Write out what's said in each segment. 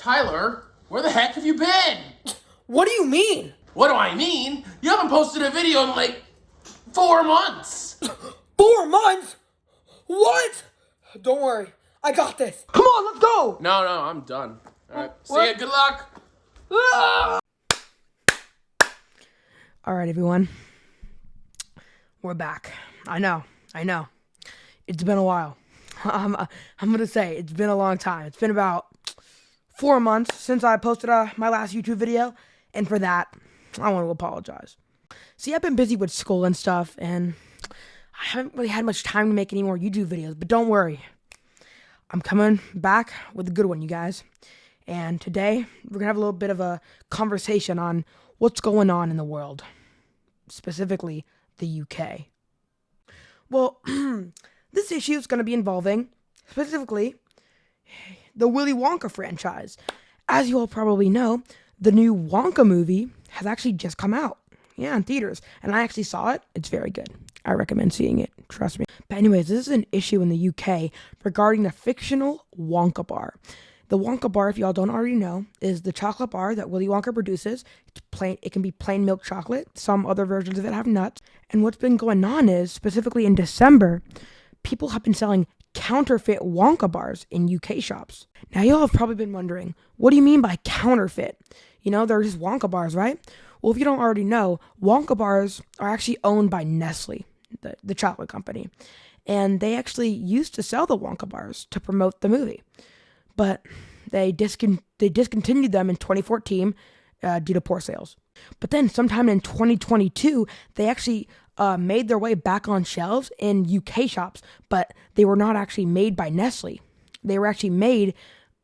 Tyler, where the heck have you been? What do you mean? What do I mean? You haven't posted a video in like 4 months. 4 months? What? Don't worry. I got this. Come on, let's go. No, I'm done. All right, see What? ya, good luck. All right, everyone. We're back. I know. It's been a while. I'm going to say it's been a long time. It's been about 4 months since I posted my last YouTube video. And for that, I want to apologize. See, I've been busy with school and stuff, and I haven't really had much time to make any more YouTube videos. But don't worry. I'm coming back with a good one, you guys. And today, we're going to have a little bit of a conversation on what's going on in the world. Specifically, the UK. Well, this issue is going to be involving, specifically, the Willy Wonka franchise. As you all probably know, the new Wonka movie has actually just come out. Yeah, in theaters. And I actually saw it. It's very good. I recommend seeing it. Trust me. But anyways, this is an issue in the UK regarding the fictional Wonka bar. The Wonka bar, if y'all don't already know, is the chocolate bar that Willy Wonka produces. It's plain. It can be plain milk chocolate. Some other versions of it have nuts. And what's been going on is, specifically in December, people have been selling counterfeit Wonka bars in UK shops. Now, y'all have probably been wondering, what do you mean by counterfeit? You know, they're just Wonka bars, right? Well, if you don't already know, Wonka bars are actually owned by Nestle, the chocolate company. And they actually used to sell the Wonka bars to promote the movie. But they discontinued them in 2014 due to poor sales. But then sometime in 2022, they actually made their way back on shelves in UK shops, but they were not actually made by Nestle. They were actually made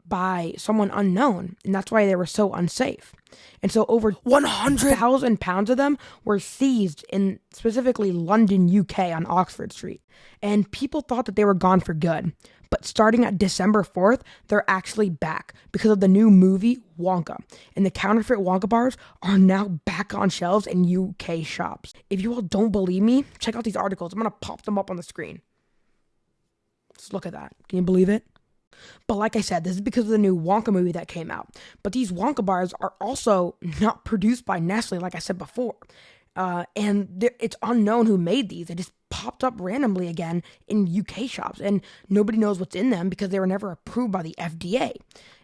by someone unknown, and that's why they were so unsafe. And so over 100,000 pounds of them were seized in specifically London, UK on Oxford Street. And people thought that they were gone for good. But starting at December 4th, they're actually back because of the new movie Wonka. And the counterfeit Wonka bars are now back on shelves in UK shops. If you all don't believe me, check out these articles. I'm going to pop them up on the screen. Just look at that. Can you believe it? But like I said, this is because of the new Wonka movie that came out. But these Wonka bars are also not produced by Nestle, like I said before. And it's unknown who made these. They just popped up randomly again in UK shops. And nobody knows what's in them because they were never approved by the FDA.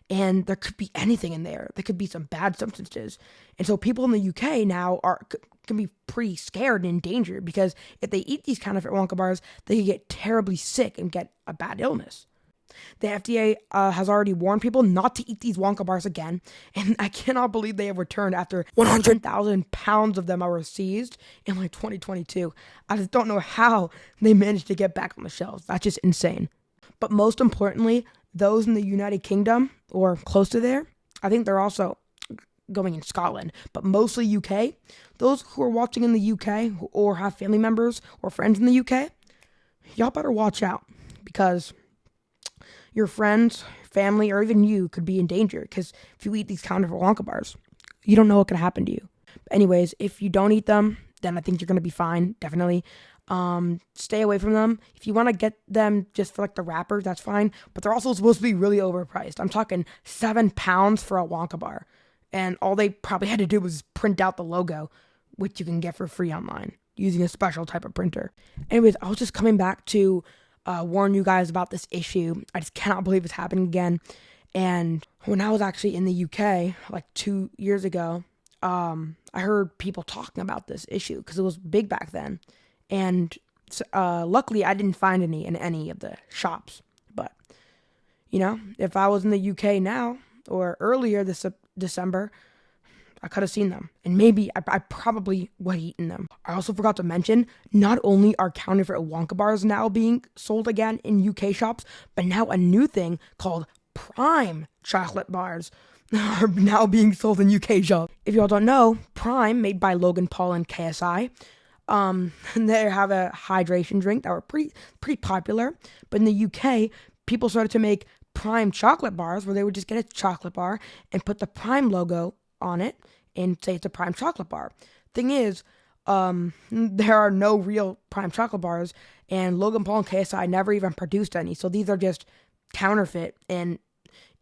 And there could be anything in there. There could be some bad substances. And so people in the UK now can be pretty scared and in danger because if they eat these counterfeit Wonka bars, they could get terribly sick and get a bad illness. The FDA has already warned people not to eat these Wonka bars again, and I cannot believe they have returned after 100,000 pounds of them were seized in like 2022. I just don't know how they managed to get back on the shelves. That's just insane. But most importantly, those in the United Kingdom or close to there, I think they're also going in Scotland, but mostly UK. Those who are watching in the UK or have family members or friends in the UK, y'all better watch out because your friends, family, or even you could be in danger because if you eat these counterfeit Wonka bars, you don't know what can happen to you. But anyways, if you don't eat them, then I think you're going to be fine, definitely. Stay away from them. If you want to get them just for like the wrappers, that's fine. But they're also supposed to be really overpriced. I'm talking £7 for a Wonka bar. And all they probably had to do was print out the logo, which you can get for free online using a special type of printer. Anyways, I was just coming back to warn you guys about this issue. I just cannot believe it's happening again. And when I was actually in the UK, like 2 years ago, I heard people talking about this issue because it was big back then. And luckily, I didn't find any in any of the shops. But, you know, if I was in the UK now or earlier this December, I could have seen them. And maybe I probably would have eaten them. I also forgot to mention, not only are counterfeit Wonka bars now being sold again in UK shops, but now a new thing called Prime chocolate bars are now being sold in UK shops. If y'all don't know, Prime, made by Logan Paul and KSI, they have a hydration drink that were pretty popular. But in the UK, people started to make Prime chocolate bars where they would just get a chocolate bar and put the Prime logo on it and say it's a Prime chocolate bar. Thing is, there are no real Prime chocolate bars, and Logan Paul and KSI never even produced any. So these are just counterfeit, and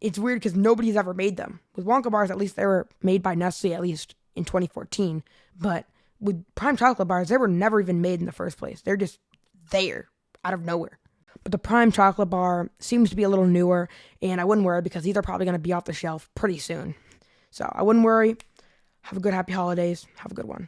it's weird because nobody's ever made them. With Wonka bars, at least they were made by Nestle, at least in 2014. But with Prime chocolate bars, they were never even made in the first place. They're just there, out of nowhere. But the Prime chocolate bar seems to be a little newer, and I wouldn't worry because these are probably going to be off the shelf pretty soon. So I wouldn't worry. Have a good happy holidays. Have a good one.